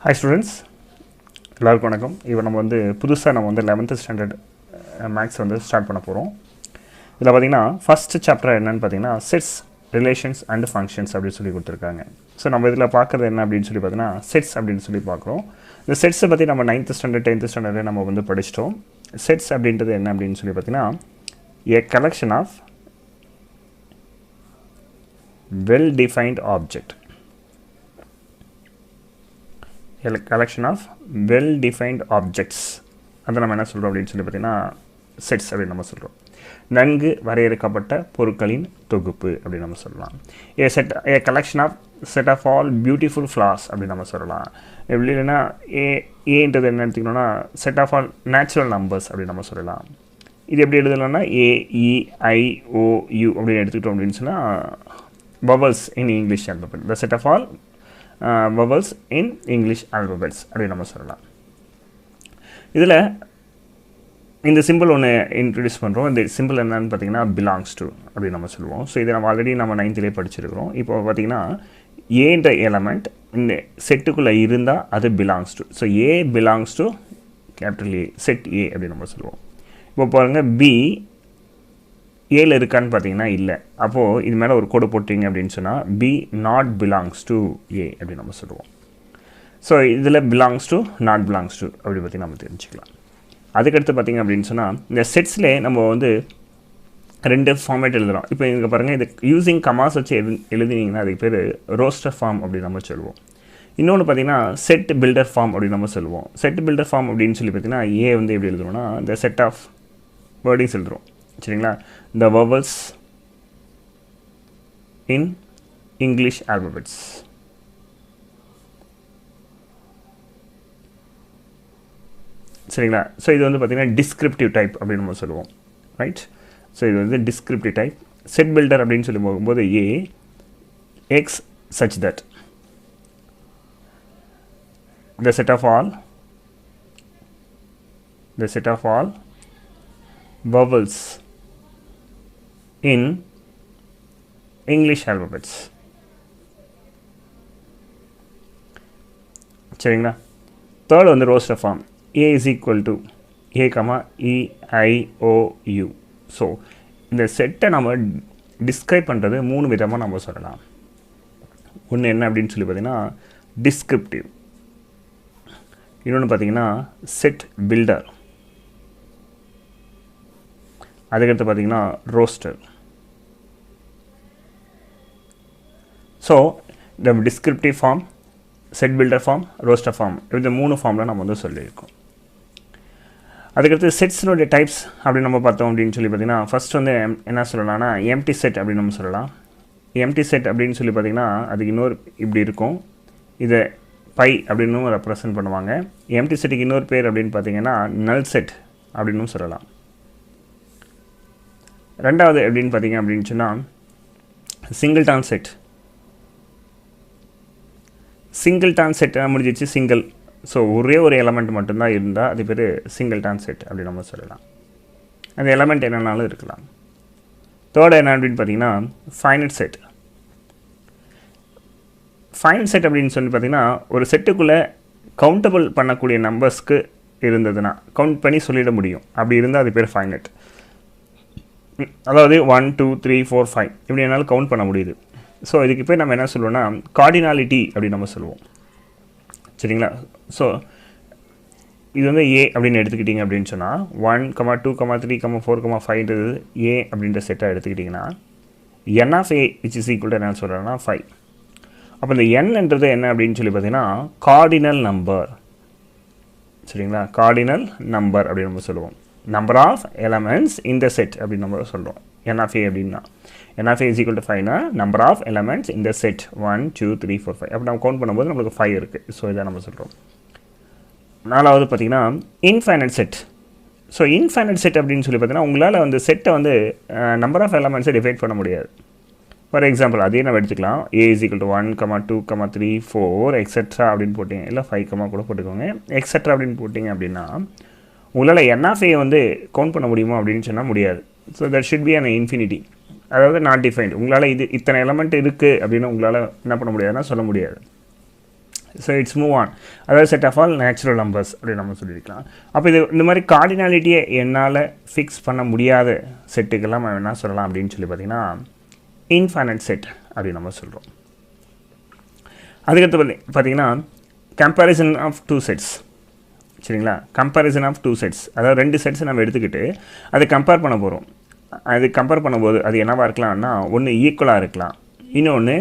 Hi students, எல்லாருக்கும் வணக்கம். இப்போ நம்ம புதுசாக 11th ஸ்டாண்டர்ட் மேக்ஸ் ஸ்டார்ட் பண்ண போகிறோம். இதில் பார்த்தீங்கன்னா ஃபர்ஸ்ட் சாப்டர் என்னன்னு பார்த்தீங்கன்னா செட்ஸ் ரிலேஷன்ஸ் அண்ட் ஃபங்க்ஷன்ஸ் அப்படின்னு சொல்லி கொடுத்துருக்காங்க. ஸோ நம்ம இதில் பார்க்குறது என்ன அப்படின்னு சொல்லி பார்த்தீங்கன்னா செட்ஸ் அப்படின்னு சொல்லி பார்க்குறோம். இந்த செட்ஸை பற்றி நம்ம 9th ஸ்டாண்டர்ட் 10th ஸ்டாண்டர்டில் நம்ம படிச்சிட்டோம். செட்ஸ் அப்படின்றது என்ன அப்படின்னு சொல்லி பார்த்தீங்கன்னா a collection of well defined object. A collection of well defined objects. அதை நம்ம என்ன சொல்கிறோம் அப்படின்னு சொல்லி பார்த்தீங்கன்னா செட்ஸ் அப்படின்னு நம்ம சொல்கிறோம். நன்கு வரையறுக்கப்பட்ட பொருட்களின் தொகுப்பு அப்படின்னு நம்ம சொல்லலாம். A collection of set of all beautiful flowers அப்படின்னு நம்ம சொல்லலாம். எப்படி இல்லைன்னா ஏன்றது என்ன எடுத்துக்கணும்னா set of all natural numbers அப்படின்னு நம்ம சொல்லலாம். இது எப்படி எழுதலாம்னா AEIOU அப்படின்னு எடுத்துக்கிட்டோம் அப்படின்னு சொன்னால் vowels in English alphabet. The set of all vowels in English alphabets அப்படின்னு நம்ம சொல்லலாம். இதில் இந்த சிம்பிள் ஒன்று இன்ட்ரடியூஸ் பண்ணுறோம். இந்த சிம்பிள் என்னன்னு பார்த்தீங்கன்னா பிலாங்ஸ் டு அப்படின்னு நம்ம சொல்லுவோம். ஸோ இதை நம்ம ஆல்ரெடி நம்ம 9th படிச்சிருக்கிறோம். இப்போ பார்த்தீங்கன்னா ஏன்ற எலமெண்ட் இந்த செட்டுக்குள்ளே இருந்தால் அது belongs to. So A belongs to capital A, set ஏ அப்படின்னு நம்ம சொல்லுவோம். இப்போ பாருங்கள் பி ஏல இருக்கான்னு பார்த்தீங்கன்னா இல்லை. அப்போது இது மேலே ஒரு கோடு போட்டிங்க அப்படின்னு சொன்னால் பி நாட் பிலாங்ஸ் டு ஏ அப்படின்னு நம்ம சொல்லுவோம். ஸோ இதில் belongs to not belongs to அப்படி பற்றி நம்ம தெரிஞ்சுக்கலாம். அதுக்கடுத்து பார்த்திங்க அப்படின்னு சொன்னால் இந்த செட்ஸ்லே நம்ம ரெண்டு ஃபார்மேட் எழுதுகிறோம். இப்போ இங்கே பாருங்கள், இது யூஸிங் கமாஸ் வச்சு எழுதினீங்கன்னா அதுக்கு பேர் ரோஸ்டர் ஃபார்ம் அப்படின்னு நம்ம சொல்லுவோம். இன்னொன்று பார்த்திங்கன்னா செட் பில்டர் ஃபார்ம் அப்படின்னு நம்ம சொல்லுவோம். செட் பில்டர் ஃபார்ம் அப்படின்னு சொல்லி பார்த்திங்கன்னா ஏ எப்படி எழுதுறோம்னா இந்த செட் ஆஃப் வேர்டிங்ஸ் எழுதுகிறோம். சரிங்களா? the vowels in English alphabets. சரிங்களா? ஸோ இது பார்த்தீங்கன்னா டிஸ்கிரிப்டிவ் டைப் அப்படின்னு நம்ம சொல்லுவோம். ரைட்? ஸோ இது டிஸ்கிரிப்டிவ் டைப். செட் பில்டர் அப்படின்னு சொல்லி போகும்போது A X such that the set of all vowels in English alphabets. சரிங்களா? Third roster form A is equal to A, EIOU. So இந்த செட்டை நம்ம டிஸ்கிரைப் பண்ணுறது 3 விதமாக நம்ம சொல்லலாம். ஒன்று என்ன அப்படின்னு சொல்லி பார்த்தீங்கன்னா டிஸ்கிரிப்டிவ், இன்னொன்று பார்த்தீங்கன்னா செட் பில்டர், அதுக்கடுத்து பார்த்தீங்கன்னா ரோஸ்டர். ஸோ இந்த descriptive form, set builder form, roster form, இந்த 3 ஃபார்மில் நம்ம சொல்லியிருக்கோம். அதுக்கடுத்து செட்ஸினுடைய டைப்ஸ் அப்படின்னு நம்ம பார்த்தோம் அப்படின்னு சொல்லி பார்த்தீங்கன்னா ஃபஸ்ட் என்ன சொல்லலாம்னா எம்டி செட் அப்படின்னு நம்ம சொல்லலாம். எம்டி செட் அப்படின்னு சொல்லி பார்த்தீங்கன்னா அதுக்கு இன்னொரு இப்படி இருக்கும், இதை பை அப்படின்னு ரெப்ரசன்ட் பண்ணுவாங்க. எம்டி செட்டுக்கு இன்னொரு பேர் அப்படின்னு பார்த்தீங்கன்னா நல் செட் அப்படின்னு சொல்லலாம். ரெண்டாவது எப்படின்னு பார்த்தீங்க அப்படின்னு சொன்னால் சிங்கிள்டான் செட். சிங்கிள்டான் செட் முடிஞ்சிச்சு சிங்கிள். ஸோ ஒரே ஒரு எலமெண்ட் மட்டும்தான் இருந்தால் அது பேர் சிங்கிள்டான் செட் அப்படின்னு நம்ம சொல்லலாம். அந்த எலமெண்ட் என்னன்னாலும் இருக்கலாம். தேர்ட் என்ன அப்படின்னு பார்த்தீங்கன்னா ஃபைனட் செட். ஃபைனட் செட் அப்படின்னு சொல்லி பார்த்தீங்கன்னா ஒரு செட்டுக்குள்ளே கவுண்டபிள் பண்ணக்கூடிய நம்பர்ஸ்க்கு இருந்ததுன்னா கவுண்ட் பண்ணி சொல்லிட முடியும். அப்படி இருந்தால் அது பேர் ஃபைனட். அதாவது 1 2 3 4 5 இப்படி என்னால் கவுண்ட் பண்ண முடியுது. ஸோ இதுக்கு பேர் நம்ம என்ன சொல்லுவோம்னா கார்டினாலிட்டி அப்படின்னு நம்ம சொல்லுவோம். சரிங்களா? ஸோ இது ஏ அப்படின்னு எடுத்துக்கிட்டிங்க அப்படின்னு சொன்னால் 1, 2, 3, 4, 5ன்றது ஏ அப்படின்ற செட்டாக எடுத்துக்கிட்டிங்கன்னா n of A which is equal to என்ன சொல்கிறேன்னா 5. அப்போ இந்த என்னன்றது என்ன அப்படின்னு சொல்லி பார்த்தீங்கன்னா கார்டினல் நம்பர். சரிங்களா? கார்டினல் நம்பர் அப்படின்னு நம்ம சொல்லுவோம். Number of elements in the set அப்படின்னு நம்ம சொல்கிறோம். n of a அப்படின்னா n of a is equal to 5னா நம்பர் ஆஃப் எலமெண்ட்ஸ் இந்த செட் 1 2 3 4 5 அப்போ நம்ம கவுண்ட் பண்ணும்போது நம்மளுக்கு 5 இருக்குது. ஸோ இதை நம்ம சொல்கிறோம். நாலாவது பார்த்தீங்கன்னா infinite set. So infinite set அப்படின்னு சொல்லி பார்த்தீங்கன்னா உங்களால் செட்டை நம்பர் ஆஃப் எலமெண்ட்ஸை டிவைட் பண்ண முடியாது. ஃபார் எக்ஸாம்பிள் அதே நம்ம எடுத்துக்கலாம். a is equal to 1, 2, 3, 4 etcetera அப்படின்னு போட்டிங்க, இல்லை 5 கூட போட்டுக்கோங்க, எக்ஸெட்ரா அப்படின்னு போட்டிங்க அப்படின்னா உங்களால் n of a கவுண்ட் பண்ண முடியுமா அப்படின்னு சொன்னால் முடியாது. So that should be an infinity. அதாவது நாட் டிஃபைன்ட். உங்களால் இது இத்தனை எலமெண்ட் இருக்குது அப்படின்னு உங்களால் என்ன பண்ண முடியாதுன்னா சொல்ல முடியாது. ஸோ இட்ஸ் மூவ் ஆன், அதாவது set of all natural numbers அப்படின்னு நம்ம சொல்லியிருக்கலாம். அப்போ இது இந்த மாதிரி கார்டினாலிட்டியை என்னால் ஃபிக்ஸ் பண்ண முடியாத செட்டுக்கெல்லாம் நம்ம என்ன சொல்லலாம் அப்படின்னு சொல்லி பார்த்தீங்கன்னா இன்ஃபைனைட் செட் அப்படின்னு நம்ம சொல்கிறோம். அதுக்கடுத்து பார்த்தீங்கன்னா கம்பேரிசன் ஆஃப் டூ செட்ஸ். சரிங்களா, கம்பேரிசன் ஆஃப் டூ செட்ஸ், அதாவது ரெண்டு செட்ஸை நம்ம எடுத்துக்கிட்டு அதை கம்பேர் பண்ண போகிறோம். அது கம்பேர் பண்ணும்போது அது என்னவாக இருக்கலாம்னா ஒன்று ஈக்குவலாக இருக்கலாம், இன்னொன்று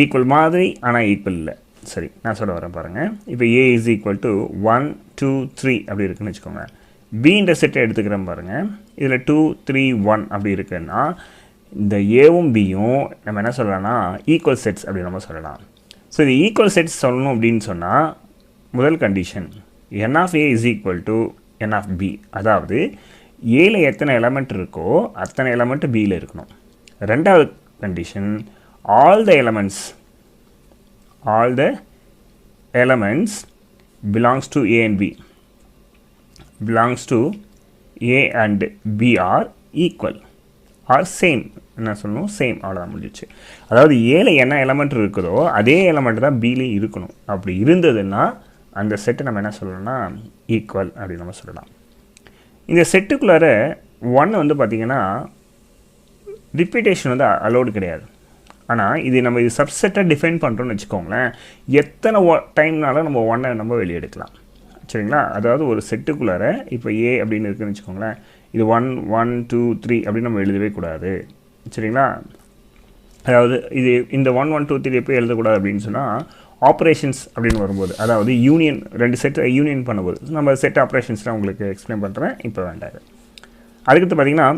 ஈக்குவல் மாதிரி ஆனால் ஈக்குவல் இல்லை. சரி, நான் சொல்ல வரேன் பாருங்கள். இப்போ A இஸ் ஈக்குவல் டு 1 2 3 அப்படி இருக்குன்னு வச்சுக்கோங்க. Bன்ற செட்டை எடுத்துக்கிறேன் பாருங்கள். இதில் 2 3 1 அப்படி இருக்குன்னா இந்த ஏவும் பியும் நம்ம என்ன சொல்லலாம்னா ஈக்குவல் செட்ஸ் அப்படி நம்ம சொல்லலாம். ஸோ இது ஈக்குவல் செட்ஸ் சொல்லணும் அப்படின்னு சொன்னால் முதல் condition n of A is equal to n of B, அதாவது ஏல எத்தனை எலமெண்ட் இருக்கோ அத்தனை எலமெண்ட் பியில் இருக்கணும். ரெண்டாவது condition all the elements belongs to A and B are equal or same. என்ன சொல்லணும், சேம், அவ்வளோதான் முடிஞ்சிச்சு. அதாவது ஏல என்ன எலமெண்ட் இருக்குதோ அதே எலமெண்ட் தான் பிலையும் இருக்கணும். அப்படி இருந்ததுன்னா அந்த செட்டை நம்ம என்ன சொல்லணும்னா ஈக்குவல் அப்படின்னு நம்ம சொல்லலாம். இந்த செட்டுக்குள்ளார ஒன்று வந்து பார்த்திங்கன்னா ரிப்பீட்டேஷன் வந்து அலோடு கிடையாது. ஆனால் இது சப்செட்டாக டிஃபைன் பண்ணுறோன்னு வச்சுக்கோங்களேன், எத்தனை டைம்னாலும் நம்ம ஒன்றை நம்ம வெளியே எடுக்கலாம். சரிங்களா, அதாவது ஒரு செட்டுக்குள்ளார இப்போ ஏ அப்படின்னு இருக்குன்னு வச்சுக்கோங்களேன், இது 1 1 2 3 அப்படின்னு நம்ம எழுதவே கூடாது. சரிங்களா, அதாவது இது இந்த 1 1 2 3 எப்போ எழுதக்கூடாது அப்படின்னு சொன்னால் ஆப்ரேஷன்ஸ் அப்படின்னு வரும்போது, அதாவது யூனியன், ரெண்டு செட்டை யூனியன் பண்ணும்போது நம்ம செட் ஆப்ரேஷன்ஸ்லாம் உங்களுக்கு எக்ஸ்பிளைன் பண்ணுறேன், இப்போ வேண்டாது. அதுக்கடுத்து பார்த்திங்கன்னா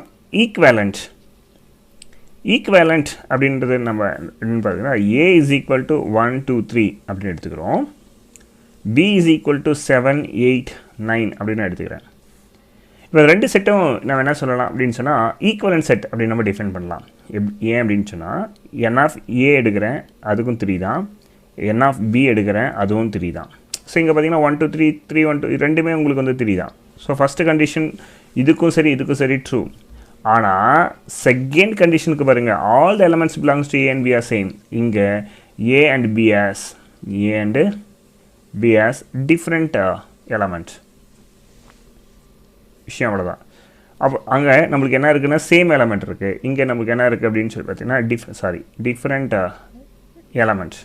ஈக்குவேலண்ட் அப்படின்றது நம்ம என்னென்னு பார்த்தீங்கன்னா A இஸ் ஈக்குவல் டு 1 2 3 அப்படின்னு எடுத்துக்கிறோம். B இஸ் ஈக்குவல் டு 7 8 9 அப்படின்னு எடுத்துக்கிறேன். இப்போ ரெண்டு செட்டும் நம்ம என்ன சொல்லலாம் அப்படின்னு சொன்னால் ஈக்குவலன்ட் செட் அப்படின்னு நம்ம டிஃபைன் பண்ணலாம். ஏன் அப்படின்னு சொன்னால் n ஆஃப் A எடுக்கிறேன், அதுக்கும் 3 தான். n ஆஃப் B எடுக்கிறேன், அதுவும் 3 தான். ஸோ இங்கே பார்த்தீங்கன்னா 1 2 3 3 1 2 ரெண்டுமே உங்களுக்கு வந்து 3 தான். ஸோ ஃபஸ்ட்டு கண்டிஷன் இதுக்கும் சரி ட்ரூ. ஆனால் செகண்ட் கண்டிஷனுக்கு பாருங்கள், all the elements belongs to A and B are same. இங்கே A and B as different element. விஷயம் அவ்வளோதான். அப்போ அங்கே நம்மளுக்கு என்ன இருக்குன்னா சேம் எலமெண்ட் இருக்குது, இங்கே நம்மளுக்கு என்ன இருக்குது அப்படின்னு சொல்லி பார்த்தீங்கன்னா டிஃப்ரெண்ட் எலமெண்ட்.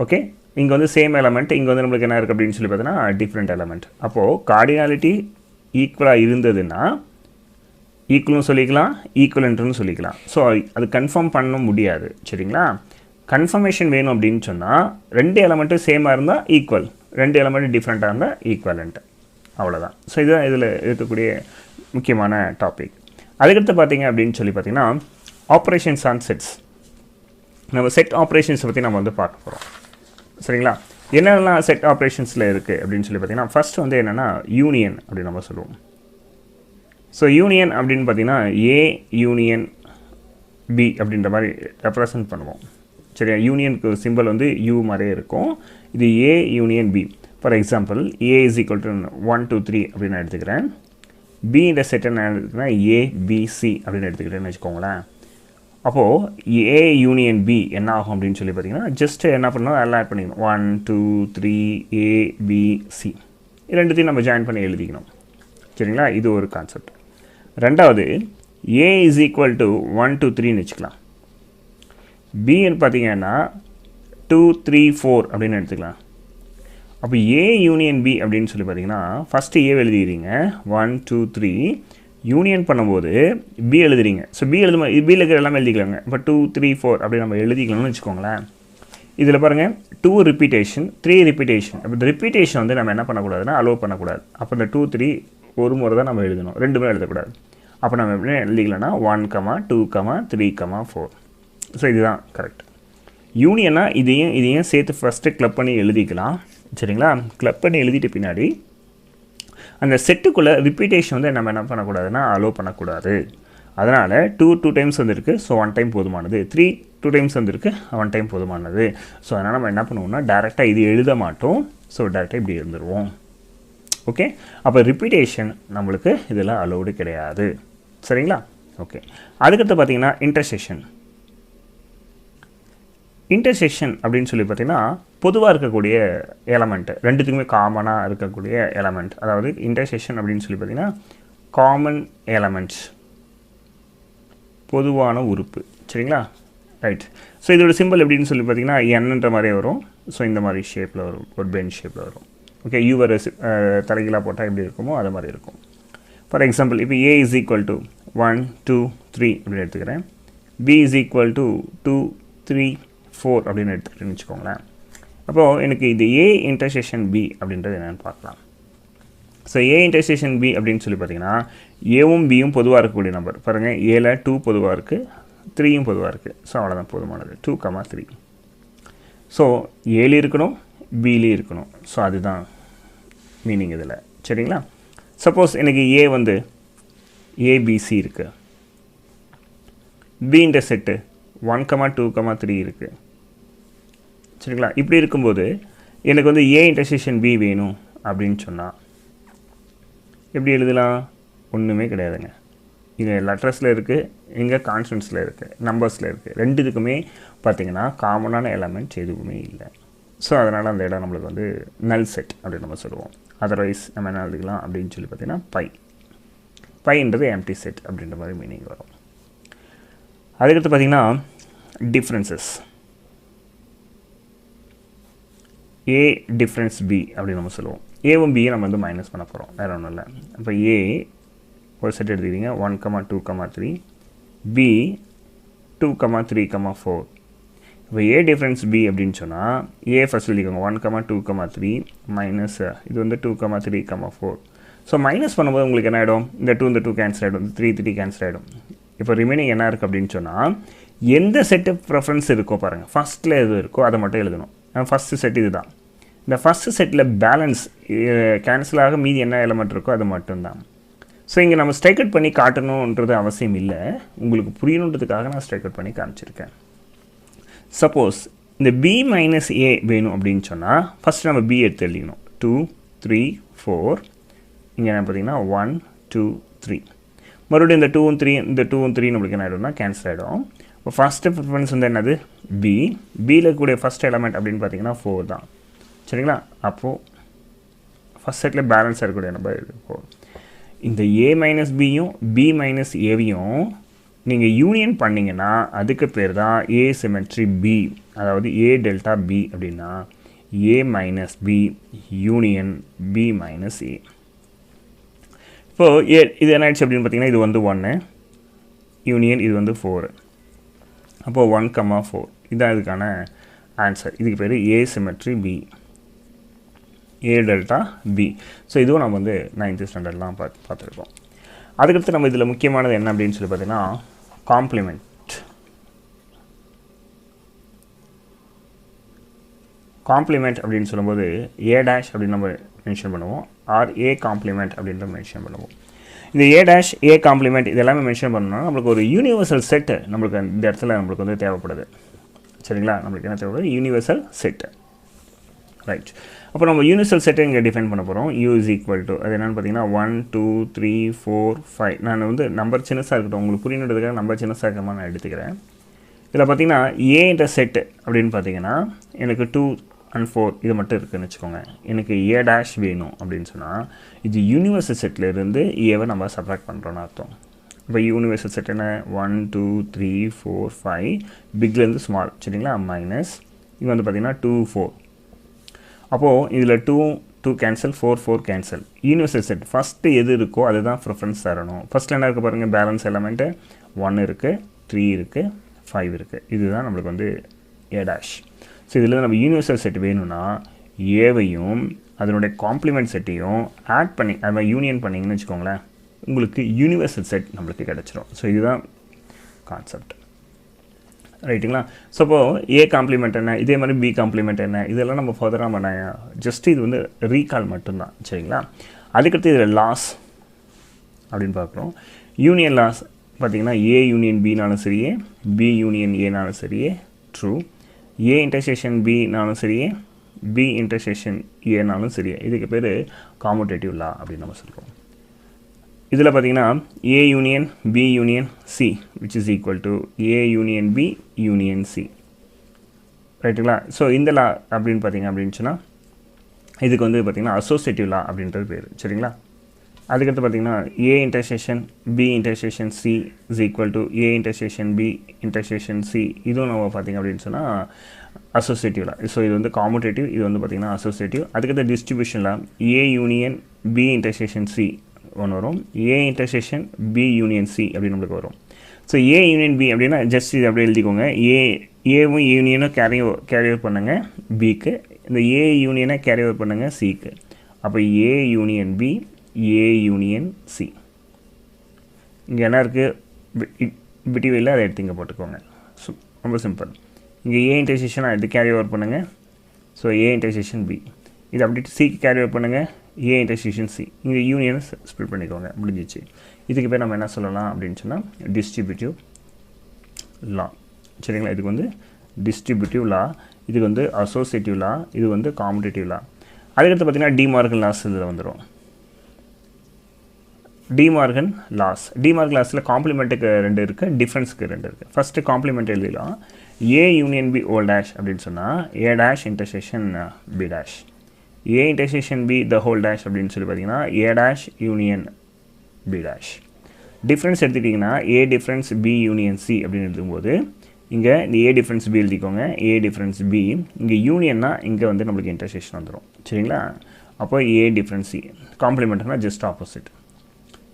ஓகே, இங்கே வந்து சேம் எலமெண்ட், இங்கே வந்து நம்மளுக்கு என்ன இருக்குது அப்படின்னு சொல்லி பார்த்தீங்கன்னா டிஃப்ரெண்ட் எலமெண்ட். அப்போது கார்டினாலிட்டி ஈக்குவலாக இருந்ததுன்னா ஈக்குவலும் சொல்லிக்கலாம், ஈக்குவலன்ட்னு சொல்லிக்கலாம். ஸோ அது கன்ஃபார்ம் பண்ண முடியாது. சரிங்களா, கன்ஃபர்மேஷன் வேணும் அப்படின்னு சொன்னால் ரெண்டு எலமெண்ட்டும் சேமாக இருந்தால் ஈக்குவல், ரெண்டு எலமெண்ட்டும் டிஃப்ரெண்ட்டாக இருந்தால் ஈக்குவலண்ட், அவ்வளோதான். ஸோ இதுதான் இதில் இருக்கக்கூடிய முக்கியமான டாபிக். அதுக்கடுத்து பார்த்தீங்க அப்படின்னு சொல்லி பார்த்தீங்கன்னா ஆப்ரேஷன்ஸ் ஆன் செட்ஸ். நம்ம செட் ஆப்ரேஷன்ஸை பற்றி நம்ம வந்து பார்க்க போகிறோம். சரிங்களா, என்னென்னலாம் செட் ஆப்ரேஷன்ஸில் இருக்குது அப்படின்னு சொல்லி பார்த்தீங்கன்னா ஃபஸ்ட் வந்து என்னென்னா யூனியன் அப்படின்னு நம்ம சொல்லுவோம். ஸோ யூனியன் அப்படின்னு பார்த்தீங்கன்னா A யூனியன் B அப்படின்ற மாதிரி ரெப்ரசன்ட் பண்ணுவோம். சரியா, யூனியனுக்கு சிம்பிள் வந்து U மாதிரியே இருக்கும். இது A union B. For example A is equal to 1 2 3 அப்படின்னு நான் எடுத்துக்கிறேன். B இந்த செட்டை நான் எடுத்துக்கிறேன் A B C அப்படின்னு எடுத்துக்கிட்டேன்னு வச்சுக்கோங்களேன். அப்போது A யூனியன் B என்ன ஆகும் அப்படின்னு சொல்லி பார்த்தீங்கன்னா ஜஸ்ட்டு என்ன பண்ணணும், எல்லாம் ஆட் பண்ணிக்கணும். 1 2 3 A B C ரெண்டுத்தையும் நம்ம ஜாயின் பண்ணி எழுதிக்கணும். சரிங்களா, இது ஒரு கான்செப்ட். ரெண்டாவது A இஸ் ஈக்குவல் டு 1 2 3ன்னு வச்சுக்கலாம். Bன்னு பார்த்தீங்கன்னா 2 3 4 அப்படின்னு எடுத்துக்கலாம். அப்போ A யூனியன் B அப்படின்னு சொல்லி பார்த்தீங்கன்னா ஃபஸ்ட்டு A எழுதிக்கிறீங்க 1 2 3, யூனியன் பண்ணும்போது B எழுதுறீங்க. ஸோ B எழுதும் Bயில் இருக்கிற எல்லாமே எழுதிக்கலாங்க. இப்போ 2 3 4 அப்படி நம்ம எழுதிக்கலாம்னு வச்சுக்கோங்களேன். இதில் பாருங்கள் 2 ரிப்பீட்டேஷன் 3 ரிப்பீட்டேஷன். அப்போ இந்த ரிப்பீட்டேஷன் வந்து நம்ம என்ன பண்ணக்கூடாதுன்னா அலோவ் பண்ணக்கூடாது. அப்போ இந்த 2 3 ஒரு முறை தான் நம்ம எழுதணும், ரெண்டு முறை எழுதக்கூடாது. அப்போ நம்ம எப்படி எழுதிக்கலாம்னா 1 2 3 4. ஸோ இதுதான் கரெக்ட். யூனியனா இதையும் சேர்த்து ஃபஸ்ட்டு கிளப் பண்ணி எழுதிக்கலாம். சரிங்களா, கிளப் பண்ணி எழுதிட்டு பின்னாடி அந்த செட்டுக்குள்ளே ரிப்பீட்டேஷன் வந்து நம்ம என்ன பண்ணக்கூடாதுன்னா அலோவ் பண்ணக்கூடாது. அதனால் 2 டைம்ஸ் வந்துருக்கு, ஸோ 1 டைம் போதுமானது. 3 2 டைம்ஸ் வந்துருக்கு, 1 டைம் போதுமானது. ஸோ அதனால் நம்ம என்ன பண்ணுவோம்னா டேரெக்டாக இது எழுத மாட்டோம். ஸோ டேரெக்டாக இப்படி எழுந்துருவோம். ஓகே, அப்போ ரிப்பீட்டேஷன் நம்மளுக்கு இதெல்லாம் அலோடு கிடையாது. சரிங்களா, ஓகே. அதுக்கடுத்து பார்த்தீங்கன்னா இன்டர்செக்ஷன். இன்டர்செக்ஷன் அப்படின்னு சொல்லி பார்த்தீங்கன்னா பொதுவாக இருக்கக்கூடிய எலமெண்ட், ரெண்டுத்துக்குமே காமனாக இருக்கக்கூடிய எலமெண்ட். அதாவது இன்டர்செக்ஷன் அப்படின்னு சொல்லி பார்த்தீங்கன்னா காமன் எலமெண்ட்ஸ், பொதுவான உறுப்பு. சரிங்களா? ரைட். ஸோ இதோட சிம்பிள் எப்படின்னு சொல்லி பார்த்தீங்கன்னா என்னன்ற மாதிரியே வரும். ஸோ இந்த மாதிரி ஷேப்பில் வரும், ஒரு பென் ஷேப்பில் வரும். ஓகே, யூவர் தலைகீழாக போட்டால் எப்படி இருக்குமோ அது மாதிரி இருக்கும். ஃபார் எக்ஸாம்பிள் இப்போ A இஸ் ஈக்குவல் டு 1 2 3 அப்படின்னு எடுத்துக்கிறேன். B இஸ் ஈக்குவல் டு 2 3 4 அப்படின்னு எடுத்துக்கிட்டேன்னு வச்சுக்கோங்களேன். அப்போது எனக்கு இது A இன்டர்செக்ஷன் B அப்படின்றது என்னென்னு பார்க்கலாம். ஸோ A இன்டர்செக்ஷன் B அப்படின்னு சொல்லி பார்த்தீங்கன்னா ஏவும் பியும் பொதுவாக இருக்கக்கூடிய நம்பர். பாருங்கள், ஏல 2 பொதுவாக இருக்குது, 3யும் பொதுவாக இருக்குது. ஸோ அவ்வளோதான் போதுமானது. 2, 3. ஸோ ஏலி இருக்கணும், பிலி இருக்கணும். ஸோ அதுதான் மீனிங் இதில். சரிங்களா? சப்போஸ் எனக்கு ஏ வந்து ஏபிசி இருக்குது, பி இன்டர்செக்ட் 1, 2, 3 இருக்குது. சரிங்களா? இப்படி இருக்கும்போது எனக்கு வந்து ஏ இன்டர்செக்ஷன் பி வேணும் அப்படின்னு சொன்னால் எப்படி எழுதலாம்? ஒன்றுமே கிடையாதுங்க. இங்கே லெட்டர்ஸில் இருக்குது, இங்கே கான்ஸ்டன்ட்ஸில் இருக்குது, நம்பர்ஸில் இருக்குது. ரெண்டு இதுக்குமே பார்த்திங்கன்னா காமனான எலமெண்ட்ஸ் எதுவுமே இல்லை. ஸோ அதனால் அந்த இடம் நம்மளுக்கு வந்து நல் செட் அப்படின்னு நம்ம சொல்லுவோம். அதர்வைஸ் நம்ம என்ன எழுதிக்கலாம் அப்படின்னு சொல்லி பார்த்தீங்கன்னா பைன்றது எம்டி செட் அப்படின்ற மாதிரி மீனிங் வரும். அதுக்கடுத்து பார்த்திங்கன்னா டிஃப்ரென்சஸ். ஏ டிஃப்ரென்ஸ் பி அப்படின்னு நம்ம சொல்லுவோம். ஏவும் பியை நம்ம வந்து மைனஸ் பண்ண போகிறோம், வேறு ஒன்றும் இல்லை. அப்போ ஏ ஒரு செட் எடுத்துக்கிட்டிங்க 1, 2, 3, பி 2, 3, 4. இப்போ ஏ டிஃப்ரென்ஸ் பி அப்படின்னு சொன்னால் ஏ ஃபஸ்ட் எழுதிக்கோங்க 1, 2, 3 மைனஸ் இது வந்து 2, 3, 4. ஸோ மைனஸ் பண்ணும்போது உங்களுக்கு என்ன ஆகிடும்? இந்த 2 கேன்சல் ஆகிடும், 3 கேன்சல் ஆகிடும். இப்போ ரிமைனிங் என்ன இருக்குது அப்படின்னு சொன்னால் எந்த செட்டு ப்ரெஃபரன்ஸ் இருக்கோ பாருங்கள், ஃபஸ்ட்டில் எது இருக்கோ அதை மட்டும் எழுதணும். ஃபஸ்ட்டு செட் இது தான். இந்த ஃபஸ்ட்டு செட்டில் பேலன்ஸ் கேன்சல் ஆக மீதி என்ன எலமெண்ட் இருக்கோ அது மட்டும்தான். ஸோ இங்கே நம்ம ஸ்ட்ரைக் அவுட் பண்ணி காட்டணுன்றது அவசியம் இல்லை, உங்களுக்கு புரியணுன்றதுக்காக நான் ஸ்ட்ரைக் அவுட் பண்ணி காமிச்சிருக்கேன். சப்போஸ் இந்த பி மைனஸ் ஏ வேணும் அப்படின்னு சொன்னால் ஃபஸ்ட்டு நம்ம பி எடுத்து எழுதிக்கணும். 2 3 4. இங்கே என்ன பார்த்தீங்கன்னா 1 2 3. மறுபடியும் இந்த 2 3 இந்த 2 3 நம்மளுக்கு என்ன ஆகிடும்னா கேன்சல் ஆகிடும். இப்போ ஃபஸ்ட்டு ப்ரிஃபரன்ஸ் வந்து என்னது? பி. பியில் இருக்கக்கூடிய ஃபஸ்ட் எலமெண்ட் அப்படின்னு பார்த்தீங்கன்னா 4 தான். சரிங்களா? அப்போது ஃபஸ்ட் செட்டில் பேலன்ஸாக இருக்கக்கூடிய நம்பர் 4. இந்த ஏ மைனஸ் பியும் பி மைனஸ் ஏவையும் நீங்கள் யூனியன் பண்ணிங்கன்னா அதுக்கு பேர் தான் ஏ சிமெட்ரி பி. அதாவது ஏ டெல்டா பி அப்படின்னா A minus B union B minus A. இப்போது இது என்ன ஆயிடுச்சு அப்படின்னு பார்த்தீங்கன்னா இது வந்து 1 யூனியன் இது வந்து 4. அப்போது 1, 4 இதுதான் இதுக்கான ஆன்சர். இதுக்கு பேர் A symmetry B, A delta B. So இதுவும் நம்ம வந்து 9th ஸ்டாண்டர்ட்லாம் பார்த்துருக்கோம். அதுக்கடுத்து நம்ம இதில் முக்கியமானது என்ன அப்படின்னு சொல்லி பார்த்தீங்கன்னா காம்ப்ளிமெண்ட். காம்ப்ளிமெண்ட் அப்படின்னு சொல்லும்போது ஏ டேஷ் அப்படின்னு நம்ம மென்ஷன் பண்ணுவோம், ஆர் ஏ காம்ப்ளிமெண்ட் அப்படின்ற மென்ஷன் பண்ணுவோம். இந்த ஏ டேஷ் ஏ காம்ப்ளிமெண்ட் இது எல்லாமே மென்ஷன் பண்ணோம்னா நம்மளுக்கு ஒரு யூனிவர்சல் செட்டு நம்மளுக்கு இந்த இடத்துல நம்மளுக்கு வந்து தேவைப்படுது. சரிங்களா? நம்மளுக்கு என்ன தேவைப்படுது? Universal set. ரைட். அப்போ நம்ம யூனிவர்சல் செட்டை இங்கே டிஃபைன் பண்ண போகிறோம். யூ இஸ் ஈக்குவல் டு அது என்னென்னு பார்த்தீங்கன்னா 1 2 3 4 5. நான் வந்து நம்பர் சின்னஸாக இருக்கட்டும், உங்களுக்கு புரியணுன்றதுக்காக நம்பர் சின்னஸாக இருக்கிற நான் எடுத்துக்கிறேன். இதில் பார்த்தீங்கன்னா ஏன்ற செட்டு அப்படின்னு பார்த்தீங்கன்னா எனக்கு 2 and 4 இது மட்டும் இருக்குதுன்னு வச்சுக்கோங்க. எனக்கு ஏ டேஷ் வேணும் அப்படின்னு சொன்னால் இது யூனிவர்சல் செட்டில் ஏவை நம்ம சப்ராக்ட் பண்ணுறோன்னு அர்த்தம். இப்போ யூனிவர்சல் செட் என்ன? 1 2 3 4 5 பிக்லேருந்து ஸ்மால். சரிங்களா? மைனஸ் இது வந்து பார்த்திங்கன்னா 2 4. அப்போது இதில் 2 cancel 4 cancel. Universal set first எது இருக்கோ அதுதான் ப்ரிஃபரன்ஸ் தரணும். ஃபஸ்ட்டில் என்ன இருக்குது பாருங்கள்? பேலன்ஸ் எலமெண்ட்டு 1 இருக்குது, 3 இருக்குது, 5 இருக்குது. இதுதான் நம்மளுக்கு வந்து ஏ டேஷ். ஸோ இதில் நம்ம யூனிவர்சல் செட் வேணும்னா ஏவையும் அதனுடைய காம்ப்ளிமெண்ட் செட்டையும் ஆட் பண்ணி அது மாதிரி யூனியன் பண்ணிங்கன்னு வச்சுக்கோங்களேன், உங்களுக்கு யூனிவர்சல் செட் நம்மளுக்கு கிடச்சிரும். ஸோ இதுதான் கான்செப்ட். ரைட்டுங்களா? ஸோ இப்போது ஏ காம்ப்ளிமெண்ட் என்ன, இதே மாதிரி பி காம்ப்ளிமெண்ட் என்ன, இதெல்லாம் நம்ம ஃபர்தராக பண்ண ஜஸ்ட் இது வந்து ரீகால் மட்டும்தான். சரிங்களா? அதுக்கடுத்து இதில் லாஸ் அப்படின்னு பார்க்குறோம். யூனியன் லாஸ் பார்த்திங்கன்னா ஏ யூனியன் பினாலும் சரியே, பி யூனியன் ஏனாலும் சரியே ட்ரூ, ஏ இன்டர்செக்ஷன் பினாலும் சரியே, பி இன்டர்செக்ஷன் ஏனாலும் சரியே. இதுக்கு பேர் காமுடேட்டிவ் லா அப்படின்னு நம்ம சொல்கிறோம். இதில் பார்த்தீங்கன்னா A union B union C which is equal to A union B union C. ரைட்டுங்களா? ஸோ இந்த லா அப்படின்னு பார்த்தீங்க அப்படின்னு சொன்னால் இதுக்கு வந்து பார்த்திங்கன்னா அசோசியேட்டிவ் லா அப்படின்றது பேர். சரிங்களா? அதுக்கடுத்து பார்த்திங்கன்னா A intersection B intersection C is equal to A intersection B intersection C. இதுவும் நம்ம பார்த்திங்க அப்படின்னு சொன்னால் அசோசியேட்டிவ் லா. ஸோ இது வந்து காமுடேட்டிவ், இது வந்து பார்த்திங்கன்னா அசோசியேட்டிவ். அதுக்கடுத்து distribution law A union B intersection C ஒன்று வரும், A intersection B union C அப்படின்னு நம்மளுக்கு வரும். ஸோ ஏ யூனியன் பி அப்படின்னா ஜஸ்ட் இது அப்படியே எழுதிக்கோங்க. ஏவும் யூனியனும் கேரி ஓவர் பண்ணுங்கள் பிக்கு, இந்த ஏ யூனியனை கேரி ஓவர் பண்ணுங்கள் சிக்கு. அப்போ A union B, A union C. இங்கே என்ன இருக்குது பிடிவியில் அதை எடுத்து இங்கே போட்டுக்கோங்க. ஸோ ரொம்ப சிம்பிள். இங்கே ஏ இன்டர்செக்ஷனாக எடுத்து கேரி ஓவர் பண்ணுங்கள். ஸோ ஏ இன்டர்செக்ஷன் பி, இது அப்படியே சிக்கு கேரி ஓவர் பண்ணுங்கள், ஏ இன்டர்செக்ஷன் சி. இங்கே யூனியனை ஸ்ப்ளிட் பண்ணிக்கோங்க, முடிஞ்சிச்சு. இதுக்கு பேர் நம்ம என்ன சொல்லலாம் அப்படின்னு சொன்னால் டிஸ்ட்ரிபியூட்டிவ் லா. சரிங்களா? இதுக்கு வந்து டிஸ்ட்ரிபியூட்டிவ் லா, இதுக்கு வந்து அசோசியேட்டிவ் லா, இது வந்து காமுடேட்டிவ் லா. அதுக்கடுத்து பார்த்திங்கன்னா டிமார்கன் லாஸ் இதில் வந்துடும். டிமார்கன் லாஸ், டிமார்கன் லாஸில் காம்ப்ளிமெண்ட்டுக்கு 2 இருக்குது, டிஃப்ரென்ஸுக்கு 2 இருக்குது. ஃபஸ்ட்டு காம்ப்ளிமெண்ட் எழுதிடலாம். A union B whole dash அப்படின்னு சொன்னால் A dash intersection B dash, A intersection B the whole dash அப்படின்னு சொல்லி பார்த்தீங்கன்னா A dash union B dash. Difference எடுத்துக்கிட்டிங்கன்னா A difference B union C அப்படின்னு எழுதும்போது இங்கே இந்த ஏ டிஃப்ரென்ஸ் பி எழுதிக்கோங்க, ஏ டிஃப்ரென்ஸ் பி. இங்கே யூனியன்னா இங்கே வந்து நம்மளுக்கு இன்டர்செக்ஷன் வந்துடும். சரிங்களா? அப்போ ஏ டிஃப்ரென்ஸ் சி, காம்ப்ளிமெண்ட்னா ஜஸ்ட் ஆப்போசிட்.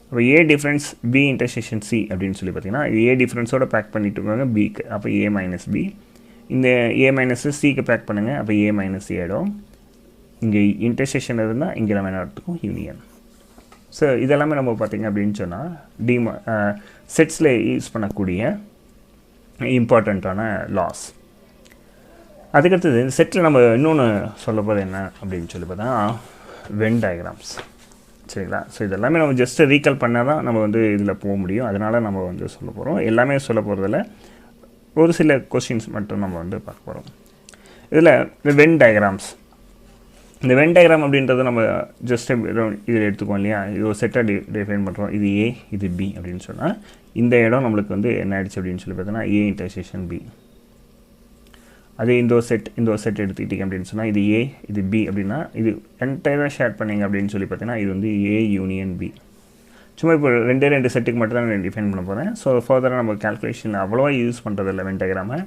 அப்போ A difference B intersection C அப்படின்னு சொல்லி பார்த்தீங்கன்னா ஏ டிஃப்ரென்ஸோட பேக் பண்ணிட்டு இருக்காங்க பிக்கு, அப்போ ஏ மைனஸ் பி. இந்த ஏ மைனஸ் சிக்கு பேக் பண்ணுங்கள், அப்போ ஏ மைனஸ் சி ஆகிடும். இங்கே இன்டர்செக்ஷன் இருந்தால் இங்கே நம்ம என்ன எடுத்துக்கும் யூனியன். ஸோ இதெல்லாமே நம்ம பார்த்திங்க அப்படின்னு சொன்னால் செட்ஸில் யூஸ் பண்ணக்கூடிய இம்பார்ட்டண்ட்டான லாஸ். அதுக்கடுத்தது இந்த செட்டில் நம்ம இன்னொன்று சொல்ல போகிறது என்ன அப்படின்னு சொல்லி பார்த்தா வென் டயக்ராம்ஸ். சரிங்களா? ஸோ இதெல்லாமே நம்ம ஜஸ்ட்டு ரீகால் பண்ணால் தான் நம்ம வந்து இதில் போக முடியும். அதனால் நம்ம வந்து சொல்ல போகிறோம். எல்லாமே சொல்ல போகிறதில்ல, ஒரு சில கொஸ்டின்ஸ் மட்டும் நம்ம வந்து பார்க்க போகிறோம். இதில் இந்த வென் டயக்ராம்ஸ், இந்த வென் டயக்ராம் அப்படின்றத நம்ம ஜஸ்ட் இதில் எடுத்துக்குவோம் இல்லையா? இது ஒரு செட்டை டிஃபைன் பண்ணுறோம். இது ஏ, இது பி அப்படின்னு சொன்னால் இந்த இடம் நம்மளுக்கு வந்து என்ன ஆயிடுச்சு அப்படின்னு சொல்லி பார்த்தோன்னா ஏ இன்டர்செக்ஷன் பி. அதே இந்த ஒரு செட் எடுத்துக்கிட்டிங்க அப்படின்னு சொன்னால் இது ஏ, இது பி அப்படின்னா இது என்டையராக ஷேர் பண்ணிங்க அப்படின்னு சொல்லி பார்த்தீங்கன்னா இது வந்து ஏ யூனியன் பி. சும்மா இப்போ 2 செட்டுக்கு மட்டும் தான் நான் டிஃபைன் பண்ண போகிறேன். ஸோ ஃபர்தராக நம்ம கேல்குலேஷன் அவ்வளோவா யூஸ் பண்ணுறதில்ல வென் டயக்ராமை.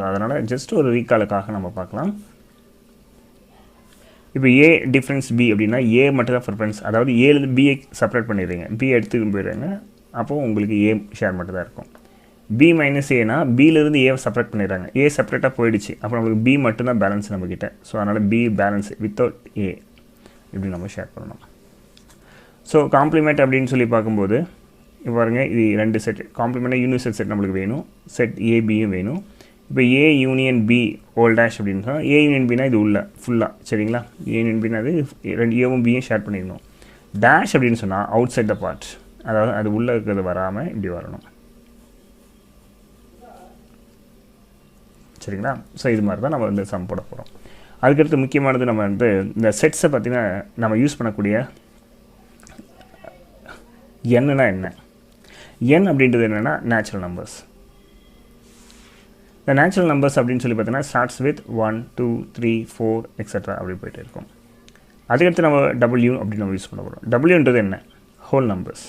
அதனால் ஜஸ்ட் ஒரு ரீகாலுக்காக நம்ம பார்க்கலாம். இப்போ ஏ டிஃப்ரென்ஸ் பி அப்படின்னா ஏ மட்டும் தான் ப்ரிஃபரன்ஸ், அதாவது ஏலேருந்து பிஏ செப்பரேட் பண்ணிடுறீங்க, பி எடுத்துக்கிட்டு போயிடுறாங்க, அப்போது உங்களுக்கு ஏ ஷேர் மட்டும் தான் இருக்கும். பி மைனஸ் ஏனா பியிலேருந்து ஏ செப்பரேட் பண்ணிடுறாங்க, ஏ செப்பரேட்டாக போயிடுச்சு, அப்போ நம்மளுக்கு பி மட்டும்தான் பேலன்ஸ் நம்மக்கிட்ட. ஸோ அதனால் பி பேலன்ஸ் வித்தவுட் ஏ இப்படி நம்ம ஷேர் பண்ணணும். ஸோ காம்ப்ளிமெண்ட் அப்படின்னு சொல்லி பார்க்கும்போது இப்போ பாருங்கள், இது 2 செட் காம்ப்ளிமெண்ட்டாக யூனிவர்சல் செட் நம்மளுக்கு வேணும், செட் ஏபியும் வேணும். இப்போ A union B whole dash அப்படின்னு சொன்னால் ஏ யூனியன் பினா இது உள்ள ஃபுல்லாக. சரிங்களா? ஏ யூனியன் பின்னா அது 2 ஏவும் பியும் ஷேர் பண்ணிடணும். டேஷ் அப்படின்னு சொன்னால் அவுட் சைட் த பார்ட், அதாவது அது உள்ளே இருக்கிறது வராமல் இப்படி வரணும். சரிங்களா? ஸோ இது மாதிரி தான் நம்ம வந்து சம் போட போகிறோம். அதுக்கடுத்து முக்கியமானது நம்ம வந்து இந்த செட்ஸை பார்த்திங்கன்னா நம்ம யூஸ் பண்ணக்கூடிய என்னா என்ன, என் அப்படின்றது என்னென்னா நேச்சுரல் நம்பர்ஸ். இந்த நேச்சுரல் நம்பர்ஸ் அப்படின்னு சொல்லி பார்த்தீங்கன்னா ஸ்டார்ட்ஸ் வித் 1 2 3 4 எக்ஸட்ரா அப்படி போய்ட்டு இருக்கும். அதுக்கடுத்து நம்ம டபிள்யூ அப்படின்னு நம்ம யூஸ் பண்ண போகிறோம். டபிள்யூன்றது என்ன? Whole numbers.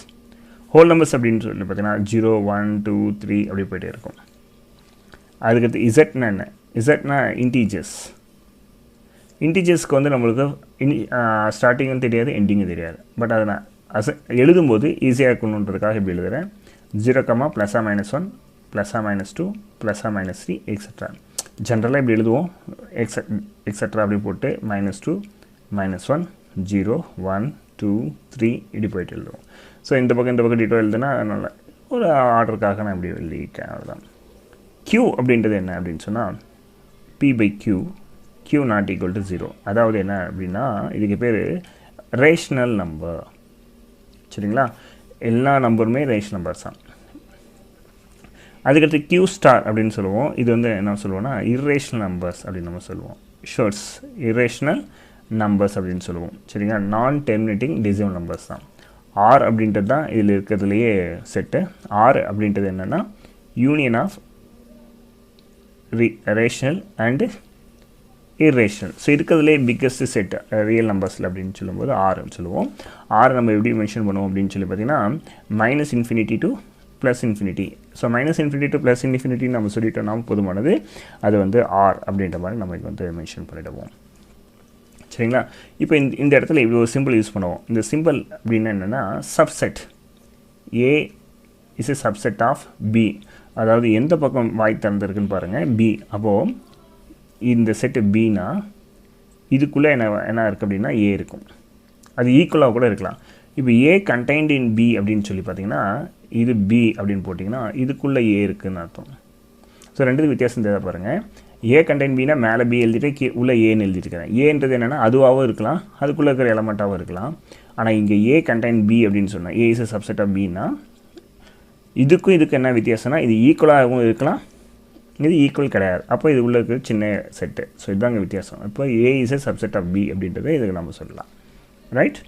ஹோல் நம்பர்ஸ் அப்படின்னு சொல்லி பார்த்தீங்கன்னா 0 1 2 3 அப்படி போய்ட்டே இருக்கும். அதுக்கடுத்து இசட்னா என்ன? இசட்னா இன்டீஜர்ஸ். இன்டீஜர்ஸ்க்கு வந்து நம்மளுக்கு ஸ்டார்டிங்கும் தெரியாது, எண்டிங்கும் தெரியாது. பட் அதை நான் எழுதும்போது ஈஸியாக இருக்கணுன்றதுக்காக இப்படி எழுதுகிறேன். 0, +(-1), +(-2), +(-3) எக்ஸட்ரா. ஜென்ரலாக இப்படி எழுதுவோம், எக்ஸட்ரா அப்படி போட்டு -2, -1, 0 1 2 3 இப்படி போய்ட்டு எழுதுவோம். ஸோ இந்த பக்கம் டீட்டோ எழுதுனா அதனால் ஒரு ஆர்டருக்காக நான் இப்படி எழுதிட்டேன், அவ்வளோதான். q அப்படின்றது என்ன அப்படின்னு சொன்னால் p/q, q ≠ 0. அதாவது என்ன அப்படின்னா இதுக்கு பேர் ரேஷ்னல் நம்பர். சரிங்களா? எல்லா நம்பருமே ரேஷனல் நம்பர்ஸ் தான். அதுக்கடுத்து q ஸ்டார் அப்படின்னு சொல்லுவோம். இது வந்து என்ன சொல்லுவோம்னா இர்ரேஷனல் நம்பர்ஸ் அப்படின்னு நம்ம சொல்லுவோம். ஷோர்ட்ஸ் இர்ரேஷனல் நம்பர்ஸ் அப்படின்னு சொல்லுவோம். சரிங்களா? நான் டெர்மினேட்டிங் டெசிமல் நம்பர்ஸ் தான். r அப்படின்றது தான் இதில் இருக்கிறதுலையே செட்டு. r அப்படின்றது என்னென்னா union of rational and irrational. So இருக்கிறதுலே பிக்கஸ்ட் செட் ரியல் நம்பர்ஸில் அப்படின்னு சொல்லும்போது ஆறுன்னு சொல்லுவோம். ஆறு நம்ம எப்படி மென்ஷன் பண்ணுவோம் அப்படின்னு சொல்லி பார்த்தீங்கன்னா -∞ to +∞. ஸோ -∞ to +∞ நம்ம சொல்லிட்டோம்னா போதுமானது. அது வந்து ஆர் அப்படின்ற மாதிரி நம்ம வந்து மென்ஷன் பண்ணிடுவோம். சரிங்களா? இப்போ இந்த இடத்துல இப்படி ஒரு சிம்பிள் யூஸ் பண்ணுவோம். இந்த சிம்பிள் அப்படின்னா என்னென்னா subset. A is a subset of B. அதாவது எந்த பக்கம் வாய் திறந்துருக்குன்னு பாருங்கள், பி. அப்போது இந்த செட்டு பின்னா இதுக்குள்ளே என்ன இருக்குது அப்படின்னா ஏ இருக்கும். அது ஈக்குவலாக கூட இருக்கலாம். இப்போ ஏ கண்டெய்ன்ட் இன் பி அப்படின்னு சொல்லி பார்த்தீங்கன்னா இது பி அப்படின்னு போட்டிங்கன்னா இதுக்குள்ளே ஏ இருக்குதுன்னு அர்த்தம். ஸோ ரெண்டுத்துக்கு வித்தியாசம் தேவை பாருங்கள். ஏ கண்டெய்ன் பின்னா மேலே பி எழுதிட்டு உள்ளே ஏன்னு எழுதிட்டுருக்கிறேன். ஏன்றது என்னென்னா அதுவாகவும் இருக்கலாம், அதுக்குள்ளே இருக்கிற எலமெண்ட்டாகவும் இருக்கலாம். ஆனால் இங்கே ஏ கண்டெய்ன் பி அப்படின்னு சொன்னால் ஏ இஸ் எ சப்செட் ஆஃப் பின்னா இதுக்கும் இதுக்கு என்ன வித்தியாசம்னா இது ஈக்குவலாகவும் இருக்கலாம், இது ஈக்குவல் கிடையாது. அப்போ இது உள்ள இருக்கிற சின்ன செட்டு. ஸோ இதுதாங்க வித்தியாசம். இப்போ A is a subset of B அப்படின்றத இதுக்கு நம்ம சொல்லலாம். ரைட்?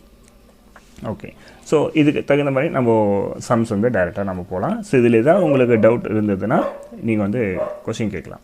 ஓகே. ஸோ இதுக்கு தகுந்த மாதிரி நம்ம சம்ஸ் வந்து டைரெக்டாக நம்ம போகலாம். ஸோ இதில் ஏதாவது உங்களுக்கு டவுட் இருந்ததுன்னா நீங்கள் வந்து கொஸ்டின் கேட்கலாம்.